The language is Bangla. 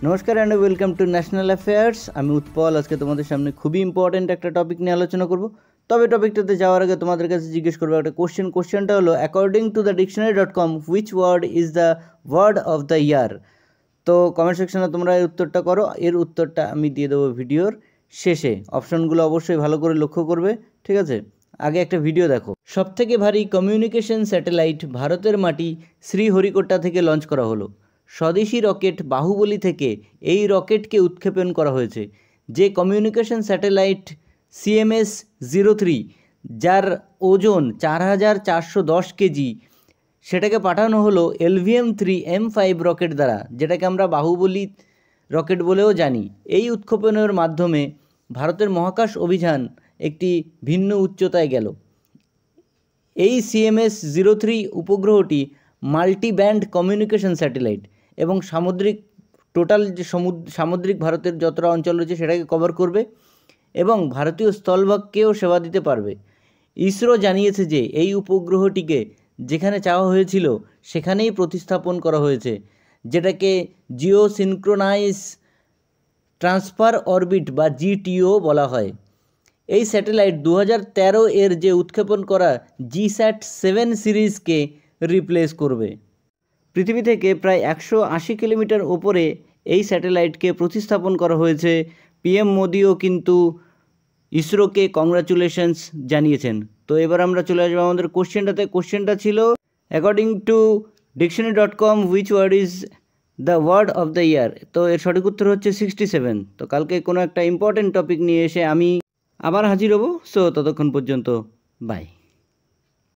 नमस्कार and welcome to national affairs. আমি উৎপল আজকে তোমাদের সামনে খুবই ইম্পর্টেন্ট একটা টপিক নিয়ে আলোচনা করব। তবে টপিকটাতে যাওয়ার আগে তোমাদের কাছে জিজ্ঞেস করব একটা কোশ্চেনটা হলো according to the dictionary dot com which word is the word of the year. তো কমেন্ট সেকশনে তোমরা এর উত্তরটা করো। এর উত্তরটা আমি দিয়ে দেবো ভিডিওর শেষে। অপশনগুলো অবশ্যই ভালো করে লক্ষ্য করবে, ঠিক আছে? আগে একটা ভিডিও দেখো। সবথেকে ভারী কমিউনিকেশন স্যাটেলাইট ভারতের মাটি শ্রীহরিকোটা থেকে লঞ্চ করা হলো। স্বদেশি রকেট বাহুবলী থেকে এই রকেটকে উৎক্ষেপণ করা হয়েছে। যে কমিউনিকেশন স্যাটেলাইট CMS-03 যার ওজন 4410 কেজি, সেটাকে পাঠানো হলো LVM-3 M5 রকেট দ্বারা, যেটাকে আমরা বাহুবলী রকেট বলেও জানি। এই উৎক্ষেপণের মাধ্যমে ভারতের মহাকাশ অভিযান একটি ভিন্ন উচ্চতায় গেল। এই CMS-03 উপগ্রহটি মাল্টি ব্যান্ড কমিউনিকেশন স্যাটেলাইট এবং টোটাল যে সামুদ্রিক ভারতের যতটা অঞ্চল রয়েছে সেটাকে কভার করবে এবং ভারতীয় স্থলভাগকেও সেবা দিতে পারবে। ইসরো জানিয়েছে যে এই উপগ্রহটিকে যেখানে চাওয়া হয়েছিল সেখানেই প্রতিস্থাপন করা হয়েছে, যেটাকে জিও সিনক্রোনাইজ ট্রান্সফার অরবিট বা GTO বলা হয়। এই স্যাটেলাইট 2013 এর যে উৎক্ষেপণ করা GSAT-7 সিরিজকে রিপ্লেস করবে। পৃথিবী থেকে প্রায় 180 কিলোমিটার ওপরে এই স্যাটেলাইটকে প্রতিস্থাপন করা হয়েছে। PM মোদিও কিন্তু ইসরোকে কংগ্রাচুলেশনস জানিয়েছেন। তো এবার আমরা চলে আসবো আমাদের কোশ্চেনটাতে। কোশ্চেনটা ছিল according to dictionary dot com which word is the word of the year. তো এর সঠিক উত্তর হচ্ছে 67। তো কালকে কোনো একটা ইম্পর্টেন্ট টপিক নিয়ে এসে আমি আবার হাজির হব। সো ততক্ষণ পর্যন্ত বাই।